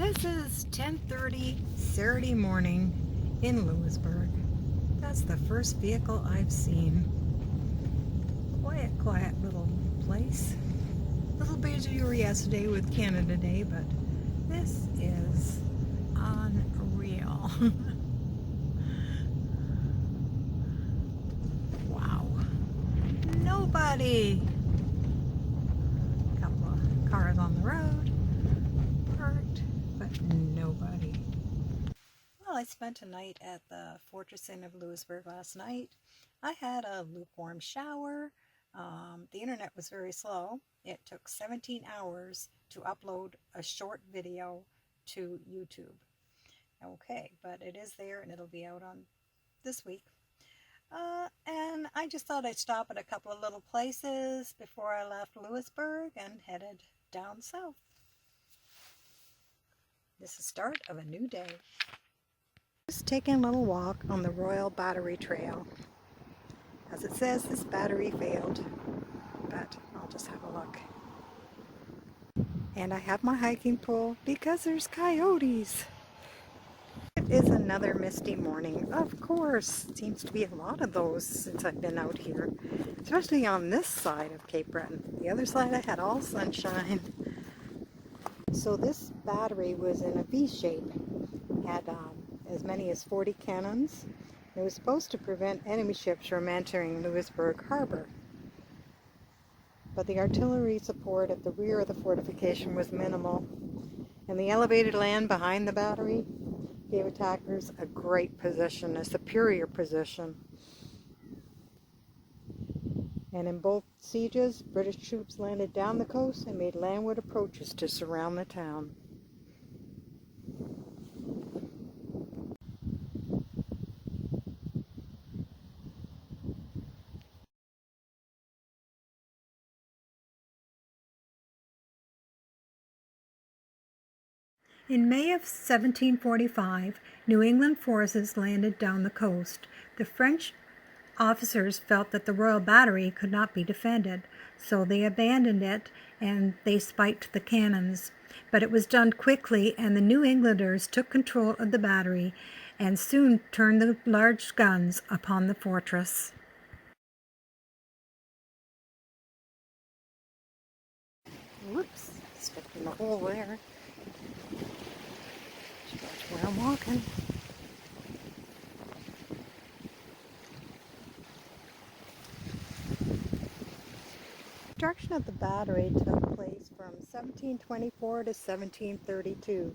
This is 10:30 Saturday morning in Louisbourg. That's the first vehicle I've seen. Quiet little place. A little busier yesterday with Canada Day, but this is unreal. Wow. Nobody. Couple of cars on the road. Parked, but nobody. Well, I spent a night at the Fortress Inn of Louisbourg last night. I had a lukewarm shower. The internet was very slow. It took 17 hours to upload a short video to YouTube. Okay, but it is there and it'll be out on this week. And I just thought I'd stop at a couple of little places before I left Louisbourg and headed down south. This is the start of a new day. Just taking a little walk on the Royal Battery Trail. As it says, this battery failed, but I'll just have a look. And I have my hiking pole because there's coyotes. It is another misty morning. Of course, seems to be a lot of those since I've been out here, especially on this side of Cape Breton. The other side I had all sunshine. So this battery was in a V shape, had as many as 40 cannons. It was supposed to prevent enemy ships from entering Louisbourg Harbor. But the artillery support at the rear of the fortification was minimal, and the elevated land behind the battery gave attackers a great position, a superior position. And in both sieges, British troops landed down the coast and made landward approaches to surround the town. In May of 1745, New England forces landed down the coast. The French officers felt that the Royal Battery could not be defended, so they abandoned it and they spiked the cannons. But it was done quickly, and the New Englanders took control of the battery and soon turned the large guns upon the fortress. Whoops, stepped in the hole there. That's where I'm walking. Construction of the battery took place from 1724 to 1732.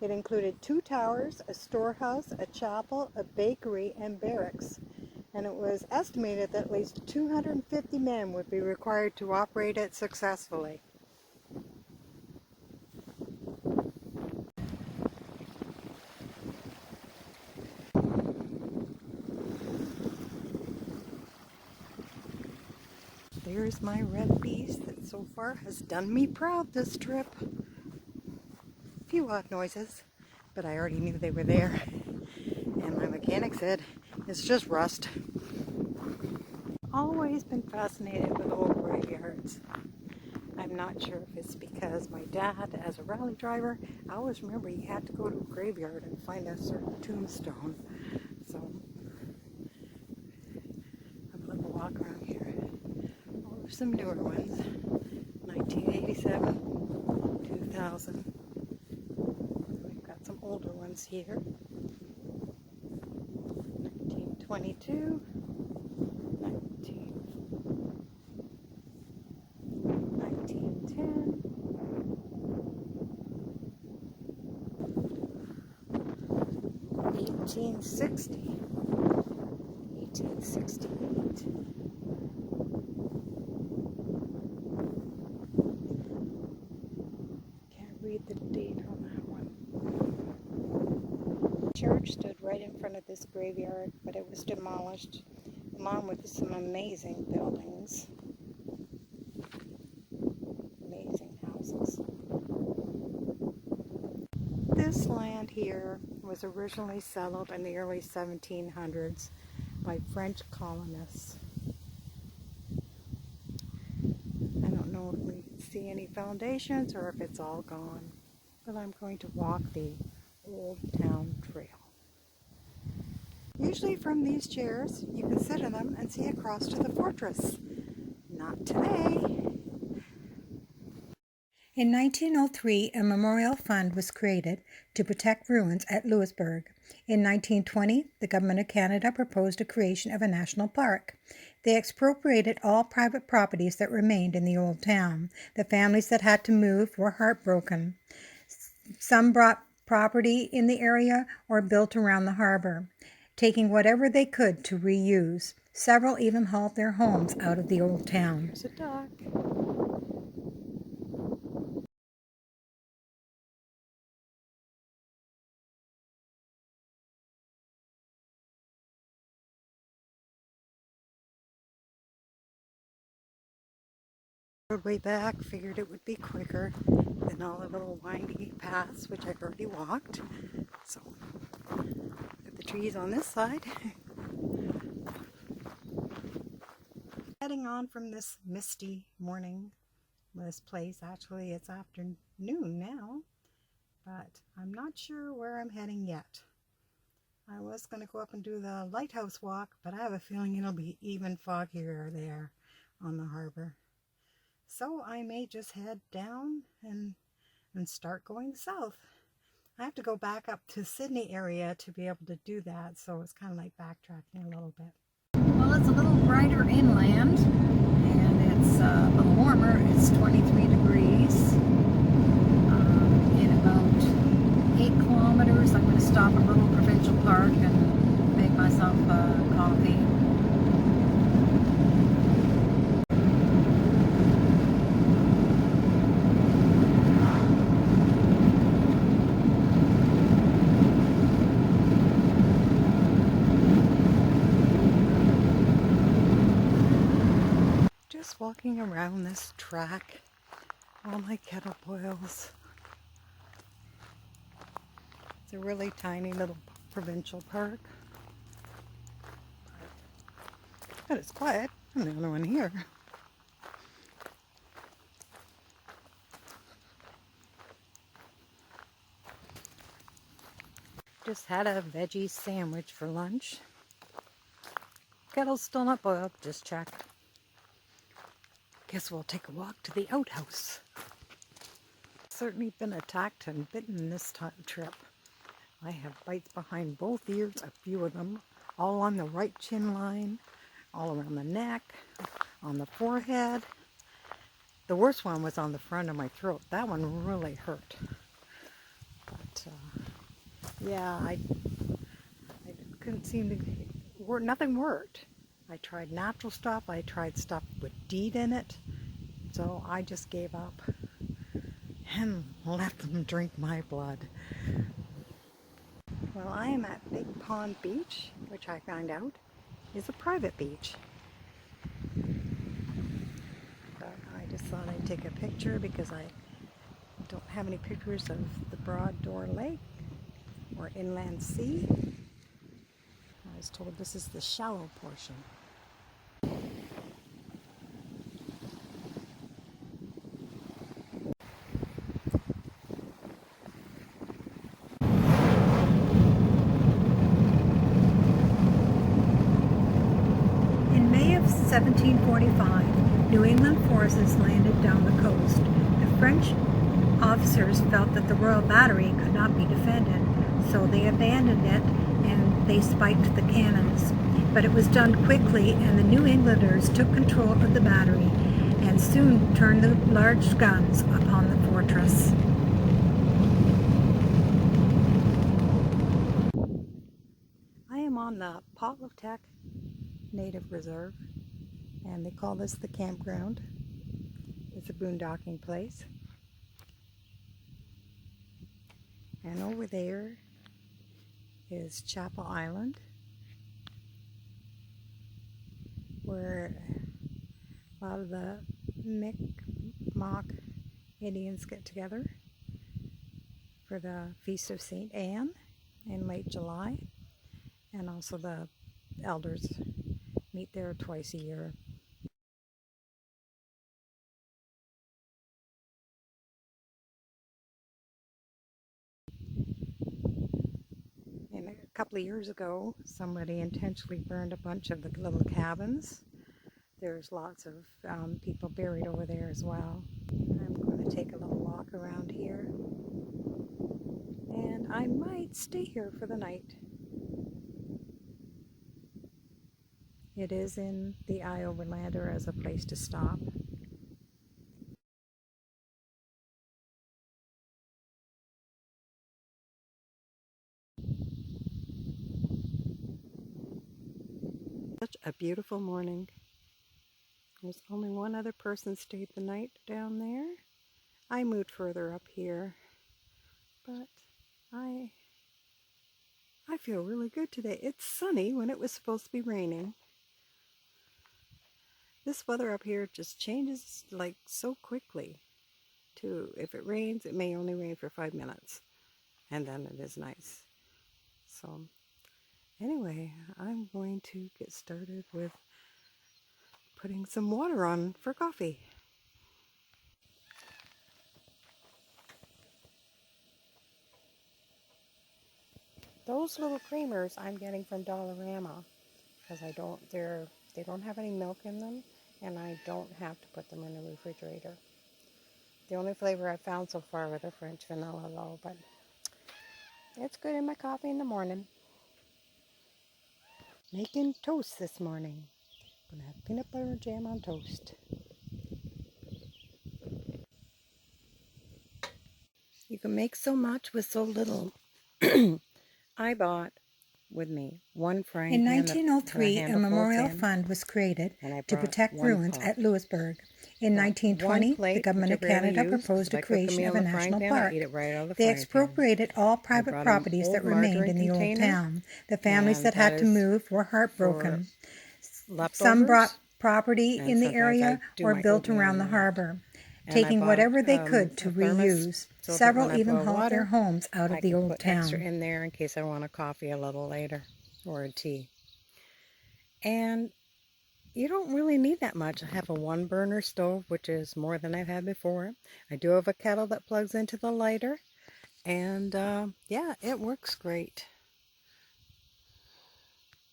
It included 2 towers, a storehouse, a chapel, a bakery, and barracks, and it was estimated that at least 250 men would be required to operate it successfully. There's my red beast that so far has done me proud this trip. A few odd noises, but I already knew they were there. And my mechanic said, it's just rust. Always been fascinated with old graveyards. I'm not sure if it's because my dad, as a rally driver, I always remember he had to go to a graveyard and find a certain tombstone. So, have a little walk around here. Some newer ones, 1987, 2000. We've got some older ones here, 1922, 1910, 1860, 1868. Read the date on that one. The church stood right in front of this graveyard, but it was demolished, along with some amazing buildings. Amazing houses. This land here was originally settled in the early 1700s by French colonists. I don't know if we see any foundations or if it's all gone. but I'm going to walk the Old Town Trail. Usually from these chairs, you can sit in them and see across to the fortress. Not today. In 1903, a memorial fund was created to protect ruins at Louisbourg. In 1920, the Government of Canada proposed the creation of a national park. They expropriated all private properties that remained in the old town. The families that had to move were heartbroken. Some bought property in the area or built around the harbor, taking whatever they could to reuse. Several even hauled their homes out of the old town. There's a duck. Rode way back, figured it would be quicker than all the little windy paths, which I've already walked. So, got the trees on this side. Heading on from this misty morning, this place, actually it's afternoon now, but I'm not sure where I'm heading yet. I was going to go up and do the lighthouse walk, but I have a feeling it'll be even foggier there on the harbor. So I may just head down and start going south. I have to go back up to Sydney area to be able to do that, so it's kind of like backtracking a little bit. Well, it's a little brighter inland, and it's a little warmer. It's 23 degrees. In about 8 kilometers, I'm going to stop at a little provincial park and make myself coffee. Just walking around this track, all my kettle boils. It's a really tiny little provincial park, but it's quiet. I'm the only one here. Just had a veggie sandwich for lunch. Kettle's still not boiled, just check. Guess we'll take a walk to the outhouse. Certainly been attacked and bitten this trip. I have bites behind both ears, a few of them, all on the right chin line, all around the neck, on the forehead. The worst one was on the front of my throat. That one really hurt. But yeah, I couldn't seem to work. Nothing worked. I tried natural stuff. I tried stuff with DEET in it. So I just gave up and let them drink my blood. Well, I am at Big Pond Beach, which I found out is a private beach. But I just thought I'd take a picture because I don't have any pictures of the Broad Door Lake or inland sea. I was told this is the shallow portion. In May of 1745, New England forces landed down the coast. The French officers felt that the Royal Battery could not be defended, so they abandoned it and they spiked the cannons. But it was done quickly, and the New Englanders took control of the battery and soon turned the large guns upon the fortress. I am on the Poltotek Native Reserve, and they call this the Campground. It's a boondocking place. And over there is Chapel Island, where a lot of the Mi'kmaq Indians get together for the Feast of St. Anne in late July, and also the elders meet there twice a year. couple of years ago, somebody intentionally burned a bunch of the little cabins. There's lots of people buried over there as well. I'm going to take a little walk around here, and I might stay here for the night. It is in the Eye Overlander as a place to stop. Such a beautiful morning. There's only one other person stayed the night down there. I moved further up here, but I feel really good today. It's sunny when it was supposed to be raining. This weather up here just changes like so quickly. If it rains, it may only rain for 5 minutes, and then it is nice. So anyway, I'm going to get started with putting some water on for coffee. Those little creamers I'm getting from Dollarama because they don't have any milk in them, and I don't have to put them in the refrigerator. The only flavor I've found so far are the French vanilla though, but it's good in my coffee in the morning. Making toast this morning. Gonna have peanut butter and jam on toast. You can make so much with so little. I bought with me one frying pan. In 1903, a memorial fund was created to protect ruins at Louisbourg. In 1920, the government of Canada proposed the creation of a national park. They expropriated all private properties that remained in the old town. The families that had to move were heartbroken. Some brought property in the area or built around the harbor, taking whatever they could to reuse. Several even hauled their homes out of the old town. Extra in there in case I want a coffee a little later or a tea. And you don't really need that much. I have a 1-burner stove, which is more than I've had before. I do have a kettle that plugs into the lighter, and yeah, it works great.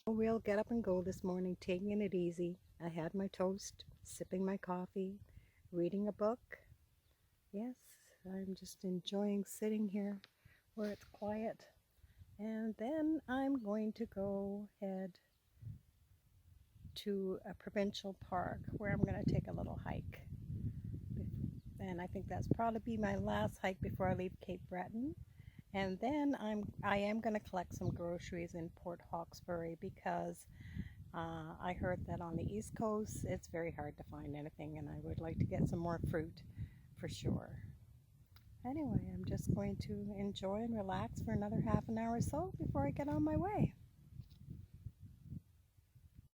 We'll get up and go this morning, taking it easy. I had my toast, sipping my coffee, reading a book. Yes, I'm just enjoying sitting here where it's quiet. And then I'm going to go head to a provincial park where I'm going to take a little hike. And I think that's probably be my last hike before I leave Cape Breton. And then I am going to collect some groceries in Port Hawkesbury because I heard that on the East Coast it's very hard to find anything, and I would like to get some more fruit for sure. Anyway, I'm just going to enjoy and relax for another half an hour or so before I get on my way.